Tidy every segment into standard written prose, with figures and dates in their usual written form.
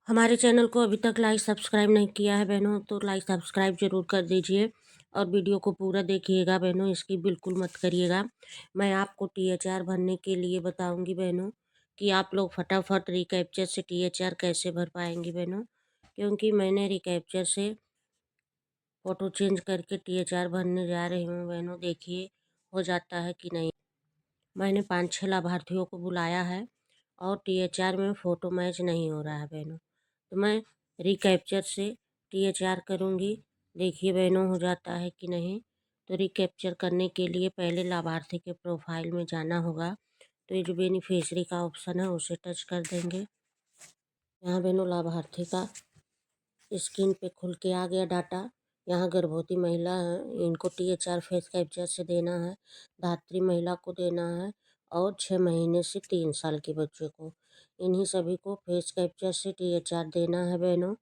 हमारे चैनल को अभी तक लाइक सब्सक्राइब नहीं किया है बहनों, तो लाइक सब्सक्राइब ज़रूर कर दीजिए और वीडियो को पूरा देखिएगा बहनों, इसकी बिल्कुल मत करिएगा। मैं आपको THR भरने के लिए बताऊंगी बहनों कि आप लोग फटाफट रिकैप्चर से THR कैसे भर पाएंगी बहनों, क्योंकि मैंने रिकैप्चर से फ़ोटो चेंज करके THR भरने जा रही हूँ बहनों। देखिए हो जाता है कि नहीं। मैंने 5-6 लाभार्थियों को बुलाया है और THR में फ़ोटो मैच नहीं हो रहा है बहनों, तो मैं रिकैप्चर से THR करूँगी। देखिए बहनों हो जाता है कि नहीं। तो रिकैप्चर करने के लिए पहले लाभार्थी के प्रोफाइल में जाना होगा। तो ये जो बेनिफिशियरी का ऑप्शन है उसे टच कर देंगे। यहाँ बहनों लाभार्थी का स्क्रीन पे खुल के आ गया डाटा। यहाँ गर्भवती महिला है, इनको THR फेस कैप्चर से देना है, धात्री महिला को देना है और 6 महीने से 3 साल के बच्चे को, इन्हीं सभी को फेस कैप्चर से THR देना है बहनों।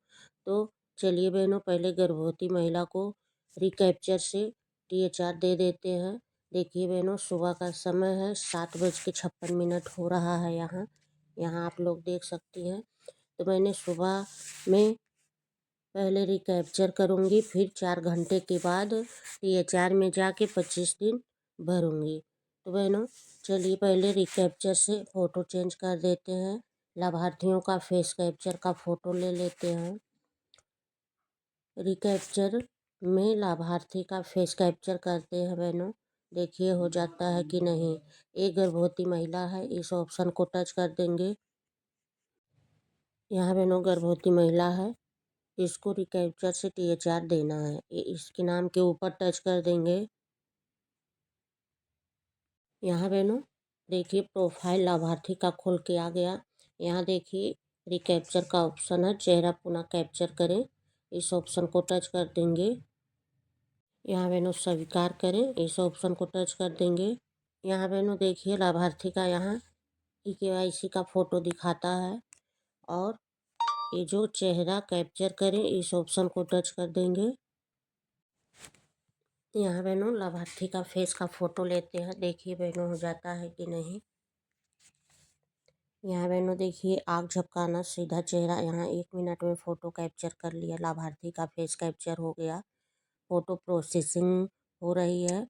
तो चलिए बहनों पहले गर्भवती महिला को रिकैप्चर से THR दे देते हैं। देखिए बहनों सुबह का समय है, 7:56 हो रहा है। यहाँ यहाँ आप लोग देख सकती हैं। तो मैंने सुबह में पहले रिकैप्चर करूँगी, फिर 4 घंटे के बाद THR में जाके 25 दिन भरूँगी। तो बहनों चलिए पहले रिकैप्चर से फ़ोटो चेंज कर देते हैं। लाभार्थियों का फेस कैप्चर का फ़ोटो ले लेते हैं। रिकैप्चर में लाभार्थी का फेस कैप्चर करते हैं बहनों। देखिए हो जाता है कि नहीं। एक गर्भवती महिला है, इस ऑप्शन को टच कर देंगे। यहाँ बहनों गर्भवती महिला है, इसको रिकैप्चर से THR देना है। इसके नाम के ऊपर टच कर देंगे। यहाँ बहनों देखिए प्रोफाइल लाभार्थी का खुल के आ गया। यहाँ देखिए रिकैप्चर का ऑप्शन है, चेहरा पुनः कैप्चर करें, इस ऑप्शन को टच कर देंगे। यहाँ बहनों स्वीकार करें, इस ऑप्शन को टच कर देंगे। यहाँ बहनों देखिए लाभार्थी का यहाँ KYC का फ़ोटो दिखाता है और ये जो चेहरा कैप्चर करें, इस ऑप्शन को टच कर देंगे। यहाँ बहनों लाभार्थी का फेस का फ़ोटो लेते हैं। देखिए बहनों हो जाता है कि नहीं। यहाँ बहनों देखिए आँख झपकाना सीधा चेहरा, यहाँ 1 मिनट में फ़ोटो कैप्चर कर लिया। लाभार्थी का फेस कैप्चर हो गया, फ़ोटो प्रोसेसिंग हो रही है।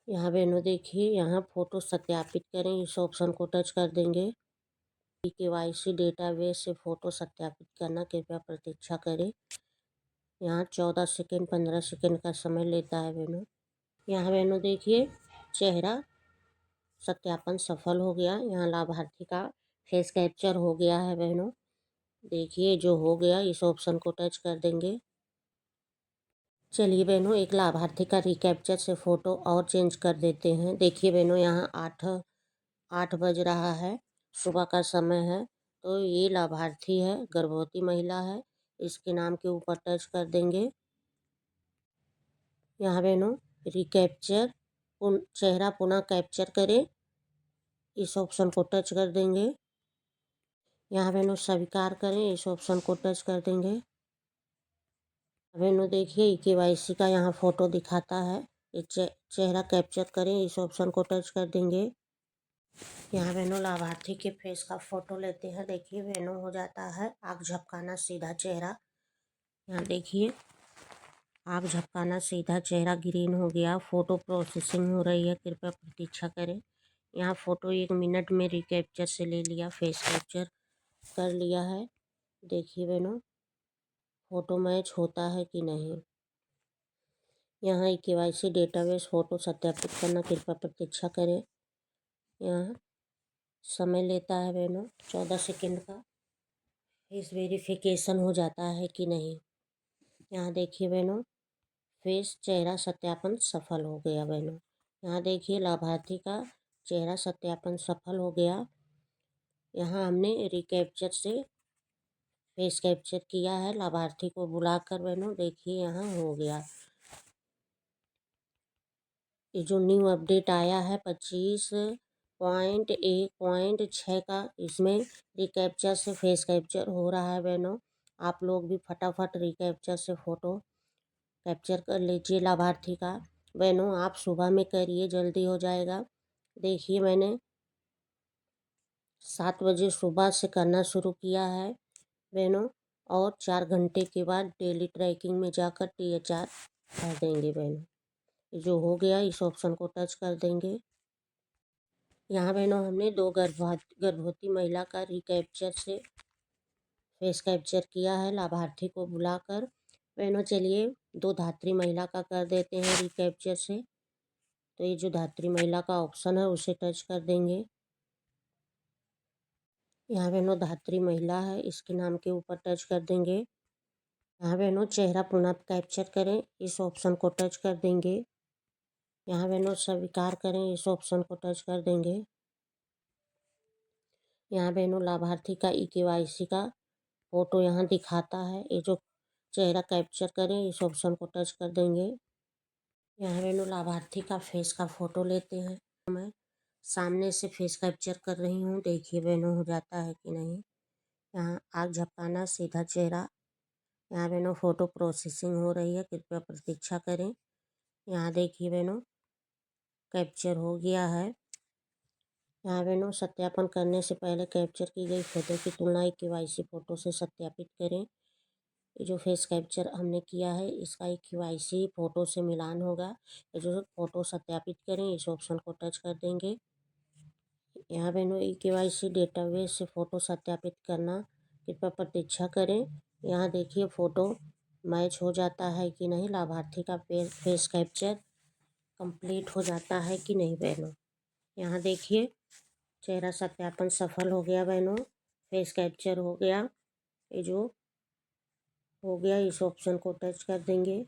यहाँ बहनों देखिए यहाँ फ़ोटो सत्यापित करें, इस ऑप्शन को टच कर देंगे। KYC डेटाबेस से फ़ोटो सत्यापित करना, कृपया प्रतीक्षा करें। यहाँ 14 सेकेंड 15 सेकेंड का समय लेता है बहनों। यहाँ बहनों देखिए चेहरा सत्यापन सफल हो गया। यहाँ लाभार्थी का फेस कैप्चर हो गया है बहनों। देखिए जो हो गया, इस ऑप्शन को टच कर देंगे। चलिए बहनों एक लाभार्थी का रिकैप्चर से फ़ोटो और चेंज कर देते हैं। देखिए बहनों यहाँ 8 बज रहा है, सुबह का समय है। तो ये लाभार्थी है, गर्भवती महिला है, इसके नाम के ऊपर टच कर देंगे। यहाँ बहनों रिकैप्चर चेहरा पुनः कैप्चर करें, इस ऑप्शन को टच कर देंगे। यहाँ बहनों स्वीकार करें, इस ऑप्शन को टच कर देंगे। बहनों देखिए KYC का यहाँ फ़ोटो दिखाता है, चेहरा कैप्चर करें, इस ऑप्शन को टच कर देंगे। यहाँ बहनों लाभार्थी के फेस का फ़ोटो लेते हैं। देखिए बहनों हो जाता है आँख झपकाना सीधा चेहरा। यहाँ देखिए आँख झपकाना सीधा चेहरा ग्रीन हो गया, फ़ोटो प्रोसेसिंग हो रही है, कृपया प्रतीक्षा करें। यहाँ फ़ोटो 1 मिनट में रिकैप्चर से ले लिया, फेस कैप्चर कर लिया है। देखिए बहनों फ़ोटो मैच होता है कि नहीं। यहाँ KYC डेटाबेस फ़ोटो सत्यापित करना, कृपया प्रतीक्षा करें। यहाँ समय लेता है बहनों 14 सेकंड का। फेस वेरिफिकेशन हो जाता है कि नहीं। यहाँ देखिए बहनों फेस चेहरा सत्यापन सफल हो गया बहनों। यहाँ देखिए लाभार्थी का चेहरा सत्यापन सफल हो गया। यहाँ हमने रिकैप्चर से फेस कैप्चर किया है, लाभार्थी को बुलाकर बहनों। देखिए यहाँ हो गया। ये जो न्यू अपडेट आया है 25.1.6 का, इसमें रिकैप्चर से फेस कैप्चर हो रहा है बहनों। आप लोग भी फटाफट रिकैप्चर से फ़ोटो कैप्चर कर लीजिए लाभार्थी का। बहनों आप सुबह में करिए, जल्दी हो जाएगा। देखिए मैंने 7 बजे सुबह से करना शुरू किया है बहनों, और 4 घंटे के बाद डेली ट्रैकिंग में जाकर THR भर देंगे बहनों। ये जो हो गया, इस ऑप्शन को टच कर देंगे। यहाँ बहनों हमने 2 गर्भवती महिला का रिकैप्चर से फेस कैप्चर किया है लाभार्थी को बुलाकर। बहनों चलिए 2 धात्री महिला का कर देते हैं रिकैप्चर से। तो ये जो धात्री महिला का ऑप्शन है उसे टच कर देंगे। यहाँ बहनों धात्री महिला है, इसके नाम के ऊपर टच कर देंगे। यहाँ बहनों चेहरा पुनः कैप्चर करें, इस ऑप्शन को टच कर देंगे। यहाँ बहनों स्वीकार करें, इस ऑप्शन को टच कर देंगे। यहाँ बहनों लाभार्थी का EKYC का फोटो यहाँ दिखाता है, ये जो चेहरा कैप्चर करें, इस ऑप्शन को टच कर देंगे। यहाँ बहनों लाभार्थी का फेस का फोटो लेते हैं। मैं सामने से फेस कैप्चर कर रही हूँ, देखिए बहनों हो जाता है कि नहीं। यहाँ आँख झपकाना, सीधा चेहरा। यहाँ बहनों फ़ोटो प्रोसेसिंग हो रही है, कृपया प्रतीक्षा करें। यहाँ देखिए बहनों कैप्चर हो गया है। यहाँ बहनों सत्यापन करने से पहले कैप्चर की गई फ़ोटो की तुलना EKYC फ़ोटो से सत्यापित करें। ये जो फेस कैप्चर हमने किया है इसका EKYC फ़ोटो से मिलान होगा। ये जो फ़ोटो सत्यापित करें, इस ऑप्शन को टच कर देंगे। यहाँ बहनों EKYC डेटाबेस से फ़ोटो सत्यापित करना, कृपया प्रतीक्षा करें। यहाँ देखिए फ़ोटो मैच हो जाता है कि नहीं, लाभार्थी का फेस कैप्चर कंप्लीट हो जाता है कि नहीं बहनों। यहाँ देखिए चेहरा सत्यापन सफल हो गया बहनों, फेस कैप्चर हो गया। ये जो हो गया, इस ऑप्शन को टच कर देंगे।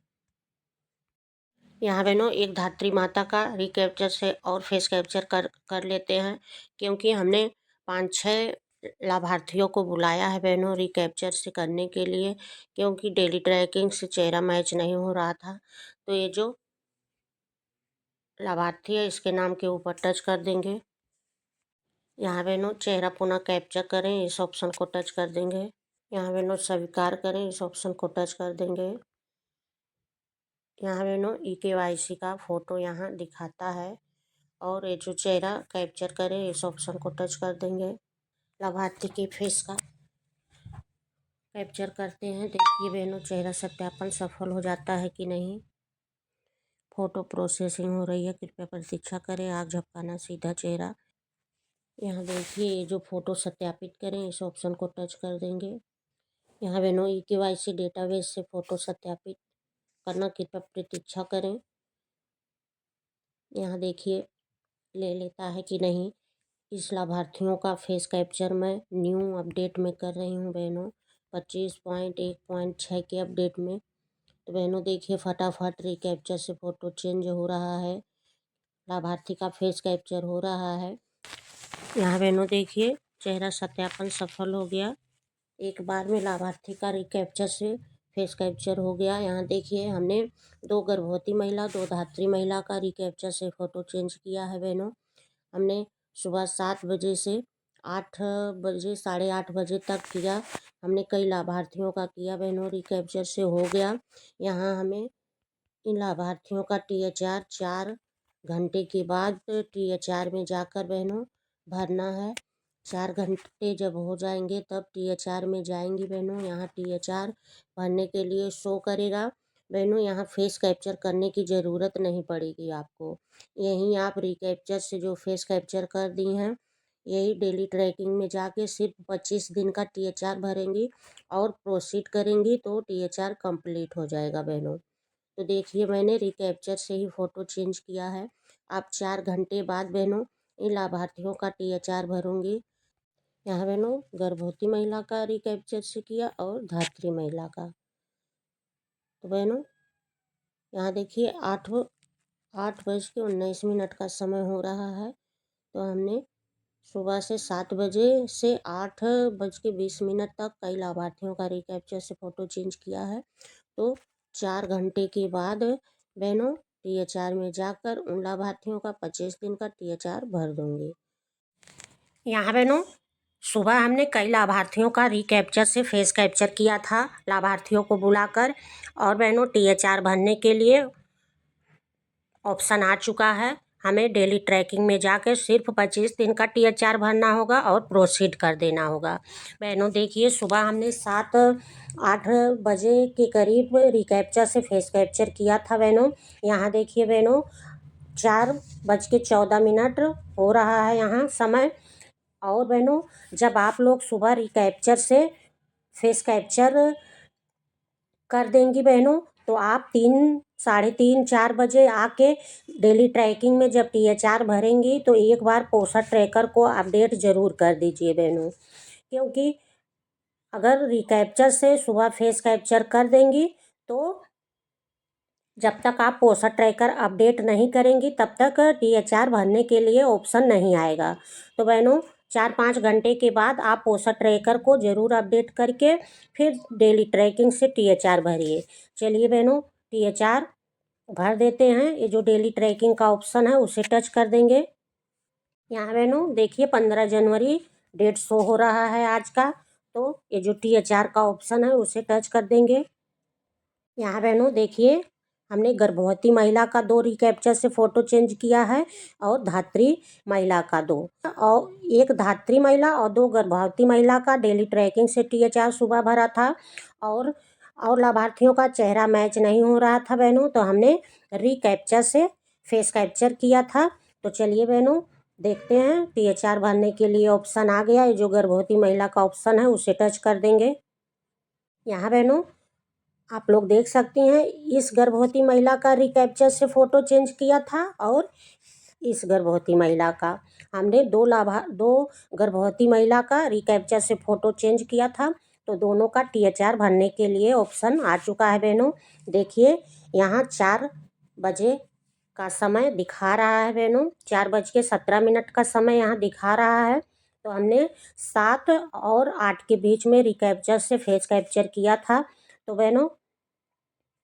यहाँ बहनों एक धात्री माता का रिकैप्चर से और फेस कैप्चर कर लेते हैं, क्योंकि हमने 5-6 लाभार्थियों को बुलाया है बहनों रिकैप्चर से करने के लिए, क्योंकि डेली ट्रैकिंग से चेहरा मैच नहीं हो रहा था। तो ये जो लाभार्थी है इसके नाम के ऊपर टच कर देंगे। यहाँ बहनों चेहरा पुनः कैप्चर करें, इस ऑप्शन को टच कर देंगे। यहाँ बहनों स्वीकार करें, इस ऑप्शन को टच कर देंगे। यहाँ बहनों EKYC का फ़ोटो यहाँ दिखाता है, और ये जो चेहरा कैप्चर करें, इस ऑप्शन को टच कर देंगे। लाभार्थी के फेस का कैप्चर करते हैं, देखिए बहनों चेहरा सत्यापन सफल हो जाता है कि नहीं। फ़ोटो प्रोसेसिंग हो रही है, कृपया प्रतीक्षा करें। आँख झपकाना, सीधा चेहरा। यहाँ देखिए ये जो फ़ोटो सत्यापित करें, इस ऑप्शन को टच कर देंगे। यहाँ बहनों EKYC डेटाबेस से फ़ोटो सत्यापित करना, कृपया प्रतीक्षा करें। यहाँ देखिए ले लेता है कि नहीं। इस लाभार्थियों का फेस कैप्चर मैं न्यू अपडेट में कर रही हूँ बहनों, 25.1.6 के अपडेट में। तो बहनों देखिए फटाफट रिकैप्चर से फ़ोटो चेंज हो रहा है, लाभार्थी का फेस कैप्चर हो रहा है। यहाँ बहनों देखिए चेहरा सत्यापन सफल हो गया, एक बार में लाभार्थी का रिकैप्चर से फेस कैप्चर हो गया। यहाँ देखिए हमने 2 गर्भवती महिला, 2 धात्री महिला का रिकैप्चर से फ़ोटो चेंज किया है बहनों। हमने सुबह 7 बजे से 8 बजे, 8:30 बजे तक किया। हमने कई लाभार्थियों का किया बहनों, रिकैप्चर से हो गया। यहाँ हमें इन लाभार्थियों का THR 4 घंटे के बाद THR में जाकर बहनों भरना है। 4 घंटे जब हो जाएंगे तब THR में जाएंगी बहनों। यहाँ THR भरने के लिए शो करेगा बहनों। यहाँ फेस कैप्चर करने की ज़रूरत नहीं पड़ेगी आपको, यहीं आप रिकैप्चर से जो फेस कैप्चर कर दी हैं, यही डेली ट्रैकिंग में जाके सिर्फ 25 दिन का THR भरेंगी और प्रोसीड करेंगी तो THR कंप्लीट हो जाएगा बहनों। तो देखिए मैंने रिकैप्चर से ही फ़ोटो चेंज किया है। आप 4 घंटे बाद बहनों इन लाभार्थियों का THR भरूंगी। यहाँ बहनों गर्भवती महिला का रिकैप्चर से किया और धात्री महिला का। तो बहनों यहाँ देखिए 8:19 का समय हो रहा है। तो हमने सुबह से 7 बजे से 8:20 तक कई लाभार्थियों का रिकैप्चर से फ़ोटो चेंज किया है। तो 4 घंटे के बाद बहनों THR में जाकर उन लाभार्थियों का 25 दिन का THR भर दूंगी। यहाँ बहनों सुबह हमने कई लाभार्थियों का रिकैप्चर से फेस कैप्चर किया था लाभार्थियों को बुलाकर, और बहनों THR भरने के लिए ऑप्शन आ चुका है। हमें डेली ट्रैकिंग में जाकर सिर्फ 25 दिन का THR भरना होगा और प्रोसीड कर देना होगा। बहनों देखिए, सुबह हमने 7-8 बजे के करीब रिकैप्चर से फेस कैप्चर किया था बहनों। यहाँ देखिए बहनों, 4:14 हो रहा है यहाँ समय। और बहनों, जब आप लोग सुबह रिकैप्चर से फेस कैप्चर कर देंगी बहनों, तो आप 3, 3:30, 4 बजे आके डेली ट्रैकिंग में जब THR भरेंगी तो एक बार पोसा ट्रैकर को अपडेट ज़रूर कर दीजिए बहनों। क्योंकि अगर रिकैप्चर से सुबह फेस कैप्चर कर देंगी तो जब तक आप पोसा ट्रैकर अपडेट नहीं करेंगी तब तक THR भरने के लिए ऑप्शन नहीं आएगा। तो बहनों, 4-5 घंटे के बाद आप पोसा ट्रैकर को ज़रूर अपडेट करके फिर डेली ट्रैकिंग से THR भरिए। चलिए बहनों, THR भर देते हैं। ये जो डेली ट्रैकिंग का ऑप्शन है उसे टच कर देंगे। यहाँ बहनों देखिए, 15 जनवरी डेट शो हो रहा है आज का। तो ये जो THR का ऑप्शन है उसे टच कर देंगे। यहाँ बहनों देखिए, हमने गर्भवती महिला का 2 रिकैप्चर से फ़ोटो चेंज किया है और धात्री महिला का 2, और 1 धात्री महिला और 2 गर्भवती महिला का डेली ट्रैकिंग से THR सुबह भरा था। और लाभार्थियों का चेहरा मैच नहीं हो रहा था बहनों, तो हमने रिकैप्चर से फेस कैप्चर किया था। तो चलिए बहनों, देखते हैं। THR भरने के लिए ऑप्शन आ गया। ये जो गर्भवती महिला का ऑप्शन है उसे टच कर देंगे। यहाँ बहनों आप लोग देख सकती हैं, इस गर्भवती महिला का रिकैप्चर से फ़ोटो चेंज किया था और इस गर्भवती महिला का हमने 2 गर्भवती महिला का रिकैप्चर से फ़ोटो चेंज किया था। तो दोनों का THR भरने के लिए ऑप्शन आ चुका है बहनों। देखिए, यहाँ 4 बजे का समय दिखा रहा है बहनों, 4:17 का समय यहाँ दिखा रहा है। तो हमने 7 और 8 के बीच में रिकैप्चर से फेस कैप्चर किया था। तो बहनों,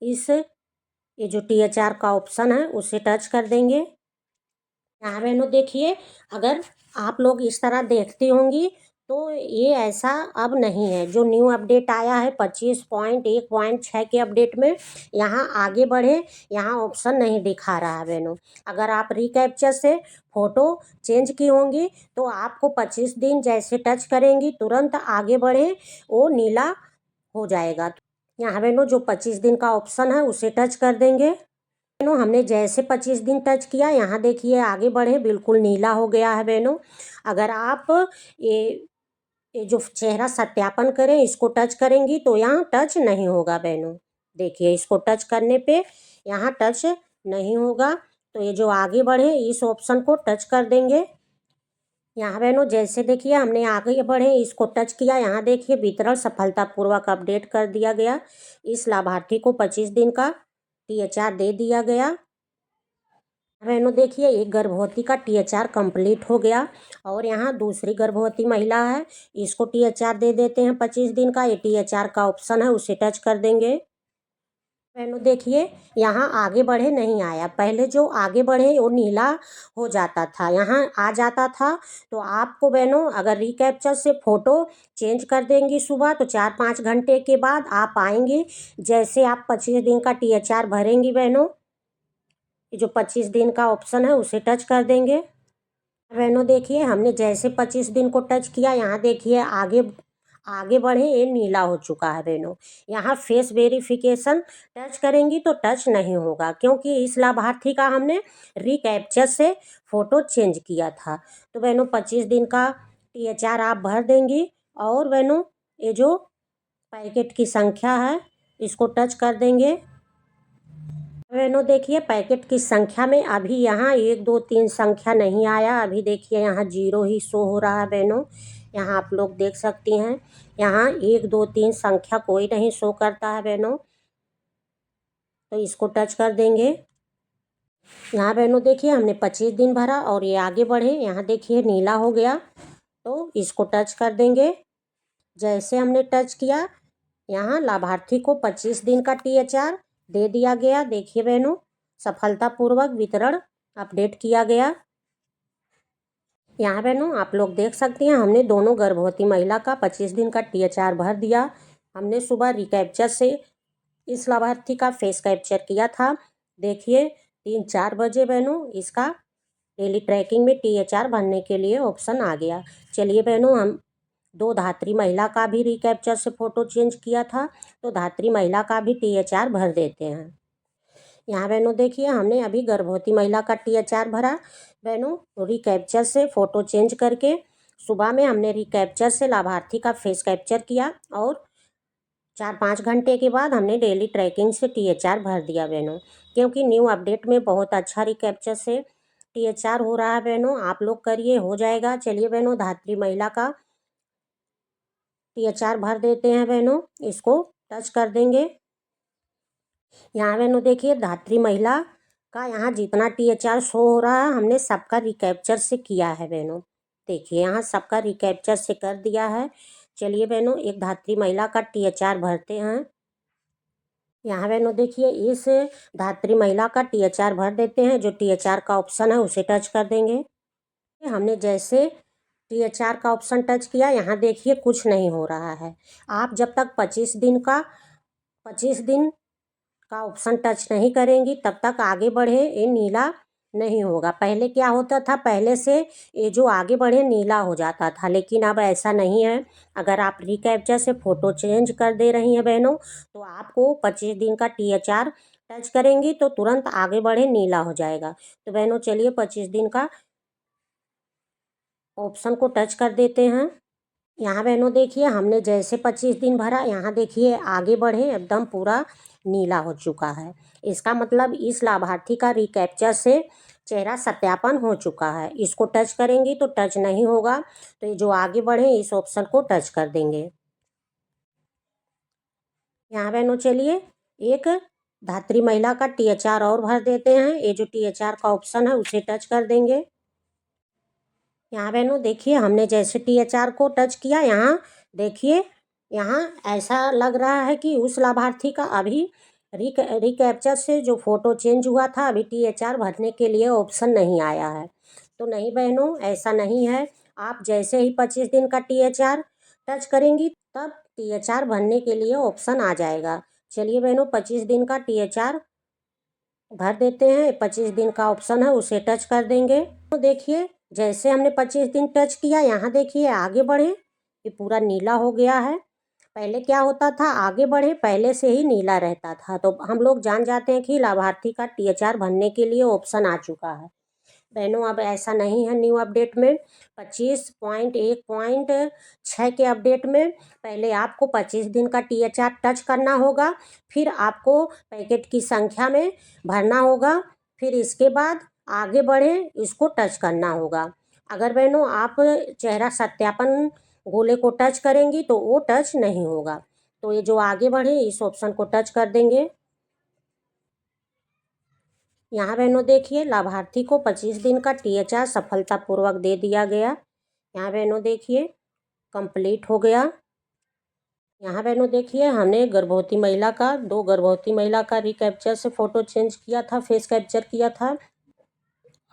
ये जो THR का ऑप्शन है उसे टच कर देंगे। यहाँ बहनों देखिए, अगर आप लोग इस तरह देखती होंगी तो ये ऐसा अब नहीं है। जो न्यू अपडेट आया है 25.1.6 के अपडेट में, यहाँ आगे बढ़े, यहाँ ऑप्शन नहीं दिखा रहा है बहनों। अगर आप रिकैप्चर से फ़ोटो चेंज की होंगी तो आपको 25 दिन जैसे टच करेंगी तुरंत आगे बढ़े, वो नीला हो जाएगा। यहाँ बहनों जो 25 दिन का ऑप्शन है उसे टच कर देंगे। बहनों हमने जैसे 25 दिन टच किया, यहाँ देखिए आगे बढ़े, बिल्कुल नीला हो गया है बहनों। अगर आप ये जो चेहरा सत्यापन करें इसको टच करेंगी तो यहाँ टच नहीं होगा बहनों। देखिए, इसको टच करने पे यहाँ टच नहीं होगा। तो ये जो आगे बढ़े इस ऑप्शन को टच कर देंगे। यहाँ बहनों जैसे देखिए, हमने आगे बढ़े इसको टच किया, यहाँ देखिए वितरण सफलतापूर्वक अपडेट कर दिया गया। इस लाभार्थी को 25 दिन का THR दे दिया गया। बहनों देखिए, एक गर्भवती का THR कंप्लीट हो गया और यहाँ दूसरी गर्भवती महिला है, इसको THR दे देते हैं 25 दिन का। ये THR का ऑप्शन है उसे टच कर देंगे। बहनों देखिए, यहाँ आगे बढ़े नहीं आया। पहले जो आगे बढ़े वो नीला हो जाता था, यहाँ आ जाता था। तो आपको बहनों अगर रिकैप्चर से फ़ोटो चेंज कर देंगी सुबह तो 4-5 घंटे के बाद आप आएंगी। जैसे आप 25 दिन का THR भरेंगी बहनों, ये जो 25 दिन का ऑप्शन है उसे टच कर देंगे। बहनों देखिए, हमने जैसे 25 दिन को टच किया, यहाँ देखिए आगे बढ़े, ये नीला हो चुका है बहनों। यहाँ फेस वेरिफिकेशन टच करेंगी तो टच नहीं होगा, क्योंकि इस लाभार्थी का हमने रिकैप्चर से फ़ोटो चेंज किया था। तो बहनों 25 दिन का THR आप भर देंगी। और बहनों ये जो पैकेट की संख्या है इसको टच कर देंगे। बहनों देखिए, पैकेट की संख्या में अभी यहाँ 1 2 3 संख्या नहीं आया। अभी देखिए यहाँ 0 ही शो हो रहा है बहनों। यहाँ आप लोग देख सकती हैं, यहाँ 1 2 3 संख्या कोई नहीं शो करता है बहनों। तो इसको टच कर देंगे। यहाँ बहनों देखिए, हमने 25 दिन भरा और ये आगे बढ़े, यहाँ देखिए नीला हो गया। तो इसको टच कर देंगे। जैसे हमने टच किया, यहाँ लाभार्थी को 25 दिन का THR दे दिया गया। देखिए बहनों, सफलतापूर्वक वितरण अपडेट किया गया। यहाँ बहनों आप लोग देख सकती हैं, हमने दोनों गर्भवती महिला का 25 दिन का THR भर दिया। हमने सुबह रिकैप्चर से इस लाभार्थी का फेस कैप्चर किया था। देखिए 3-4 बजे बहनों इसका डेली ट्रैकिंग में THR भरने के लिए ऑप्शन आ गया। चलिए बहनों, हम 2 धात्री महिला का भी रिकैप्चर से फ़ोटो चेंज किया था, तो धात्री महिला का भी THR भर देते हैं। यहाँ बहनों देखिए, हमने अभी गर्भवती महिला का THR भरा। बहनों रिकैप्चर से फ़ोटो चेंज करके सुबह में हमने रिकैप्चर से लाभार्थी का फेस कैप्चर किया और 4-5 घंटे के बाद हमने डेली ट्रैकिंग से THR भर दिया बहनों। क्योंकि न्यू अपडेट में बहुत अच्छा रिकैप्चर से THR हो रहा है बहनों, आप लोग करिए, हो जाएगा। चलिए बहनों, धात्री महिला का THR भर देते हैं बहनों, इसको टच कर देंगे। यहाँ बहनों देखिए, धात्री महिला का यहाँ जितना THR शो हो रहा है, हमने सबका रिकैप्चर से किया है बहनों। देखिए यहाँ सबका रिकैप्चर से कर दिया है। चलिए बहनों, एक धात्री महिला का THR भरते हैं। यहाँ बहनों देखिए, इस धात्री महिला का THR भर देते हैं। जो THR का ऑप्शन है उसे टच कर देंगे। हमने जैसे THR का ऑप्शन टच किया, यहाँ देखिए कुछ नहीं हो रहा है। आप जब तक 25 दिन का ऑप्शन टच नहीं करेंगी तब तक आगे बढ़े ये नीला नहीं होगा। पहले क्या होता था, पहले से ये जो आगे बढ़े नीला हो जाता था, लेकिन अब ऐसा नहीं है। अगर आप रिकैप्चर से फ़ोटो चेंज कर दे रही हैं बहनों, तो आपको 25 दिन का THR टच करेंगी तो तुरंत आगे बढ़े नीला हो जाएगा। तो बहनों चलिए 25 दिन का ऑप्शन को टच कर देते हैं। यहाँ बहनों देखिए, हमने जैसे 25 दिन भरा, यहाँ देखिए आगे बढ़े एकदम पूरा नीला हो चुका है। इसका मतलब इस लाभार्थी का रिकैप्चर से चेहरा सत्यापन हो चुका है। इसको टच करेंगी तो टच नहीं होगा, तो ये जो आगे बढ़े इस ऑप्शन को टच कर देंगे। यहाँ बहनों चलिए एक धात्री महिला का THR और भर देते हैं। ये जो THR का ऑप्शन है उसे टच कर देंगे। यहाँ बहनों देखिए, हमने जैसे THR को टच किया, यहाँ देखिए यहाँ ऐसा लग रहा है कि उस लाभार्थी का अभी रिकैप्चर से जो फ़ोटो चेंज हुआ था, अभी THR भरने के लिए ऑप्शन नहीं आया है। तो नहीं बहनों, ऐसा नहीं है। आप जैसे ही 25 दिन का THR टच करेंगी तब THR भरने के लिए ऑप्शन आ जाएगा। चलिए बहनों, 25 दिन का THR भर देते हैं। 25 दिन का ऑप्शन है उसे टच कर देंगे। तो देखिए जैसे हमने 25 दिन टच किया, यहाँ देखिए आगे बढ़े, ये पूरा नीला हो गया है। पहले क्या होता था, आगे बढ़े पहले से ही नीला रहता था, तो हम लोग जान जाते हैं कि लाभार्थी का THR भरने के लिए ऑप्शन आ चुका है। बहनों अब ऐसा नहीं है। न्यू अपडेट में 25.1.6 के अपडेट में पहले आपको 25 दिन का THR टच करना होगा, फिर आपको पैकेट की संख्या में भरना होगा, फिर इसके बाद आगे बढ़े इसको टच करना होगा। अगर बहनों आप चेहरा सत्यापन गोले को टच करेंगी तो वो टच नहीं होगा। तो ये जो आगे बढ़े इस ऑप्शन को टच कर देंगे। यहाँ बहनों देखिए, लाभार्थी को 25 दिन का THR सफलतापूर्वक दे दिया गया। यहाँ बहनों देखिए कंप्लीट हो गया। यहाँ बहनों देखिए, हमने गर्भवती महिला का 2 गर्भवती महिला का रिकैप्चर से फ़ोटो चेंज किया था, फेस कैप्चर किया था।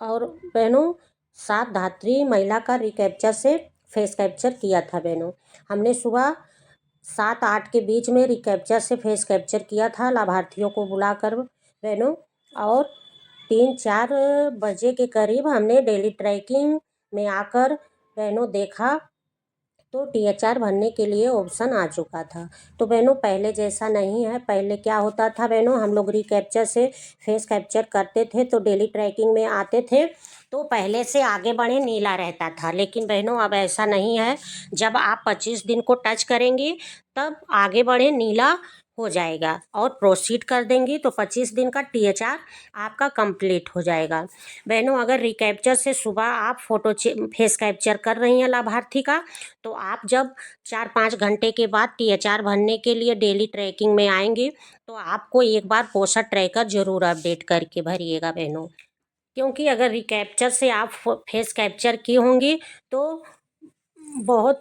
और बहनों 7 धात्री महिला का रिकैप्चर से फेस कैप्चर किया था। बहनों हमने सुबह 7-8 के बीच में रिकैप्चर से फेस कैप्चर किया था लाभार्थियों को बुलाकर बहनों, और 3-4 बजे के करीब हमने डेली ट्रैकिंग में आकर बहनों देखा तो THR भरने के लिए ऑप्शन आ चुका था। तो बहनों पहले जैसा नहीं है। पहले क्या होता था बहनों, हम लोग रिकैप्चर से फेस कैप्चर करते थे तो डेली ट्रैकिंग में आते थे तो पहले से आगे बढ़े नीला रहता था, लेकिन बहनों अब ऐसा नहीं है। जब आप 25 दिन को टच करेंगी तब आगे बढ़े नीला हो जाएगा और प्रोसीड कर देंगी तो 25 दिन का THR आपका कंप्लीट हो जाएगा। बहनों अगर रिकैप्चर से सुबह आप फेस कैप्चर कर रही हैं लाभार्थी का, तो आप जब 4-5 घंटे के बाद THR भरने के लिए डेली ट्रैकिंग में आएंगी तो आपको एक बार पोस्टर ट्रैकर ज़रूर अपडेट करके भरिएगा बहनों। क्योंकि अगर रिकैप्चर से आप फेस कैप्चर की होंगी तो बहुत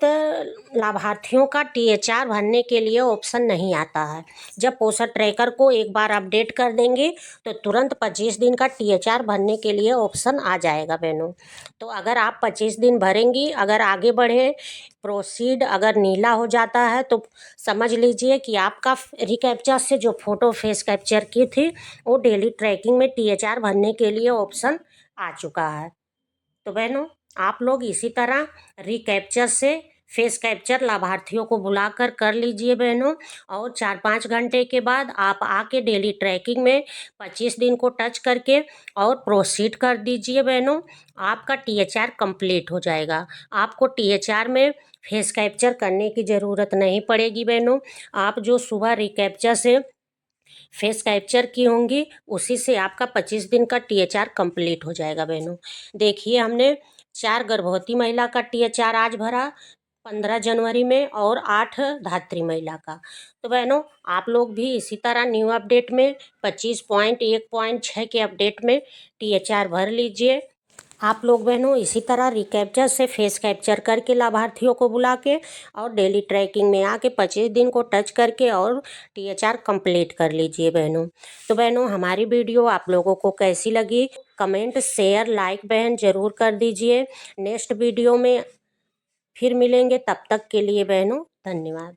लाभार्थियों का THR भरने के लिए ऑप्शन नहीं आता है। जब पोस्टर ट्रैकर को एक बार अपडेट कर देंगे तो तुरंत 25 दिन का THR भरने के लिए ऑप्शन आ जाएगा बहनों। तो अगर आप 25 दिन भरेंगी, अगर आगे बढ़े प्रोसीड अगर नीला हो जाता है तो समझ लीजिए कि आपका रिकैप्चर से जो फ़ोटो फेस कैप्चर की थी वो डेली ट्रैकिंग में THR भरने के लिए ऑप्शन आ चुका है। तो बहनों आप लोग इसी तरह रिकैप्चर से फेस कैप्चर लाभार्थियों को बुलाकर कर लीजिए बहनों। और 4-5 घंटे के बाद आप आके डेली ट्रैकिंग में 25 दिन को टच करके और प्रोसीड कर दीजिए बहनों। आपका THR कंप्लीट हो जाएगा। आपको THR में फेस कैप्चर करने की ज़रूरत नहीं पड़ेगी बहनों। आप जो सुबह रिकैप्चर से फेस कैप्चर की होंगी उसी से आपका 25 दिन का THR कंप्लीट हो जाएगा बहनों। देखिए हमने 4 गर्भवती महिला का THR आज भरा 15 जनवरी में और 8 धात्री महिला का। तो बहनों आप लोग भी इसी तरह न्यू अपडेट में 25.1.6 के अपडेट में THR भर लीजिए। आप लोग बहनों इसी तरह रिकैप्चर से फेस कैप्चर करके लाभार्थियों को बुला के और डेली ट्रैकिंग में आके 25 दिन को टच करके और THR कंप्लीट कर लीजिए बहनों। तो बहनों हमारी वीडियो आप लोगों को कैसी लगी कमेंट शेयर लाइक बहन ज़रूर कर दीजिए। नेक्स्ट वीडियो में फिर मिलेंगे, तब तक के लिए बहनों धन्यवाद।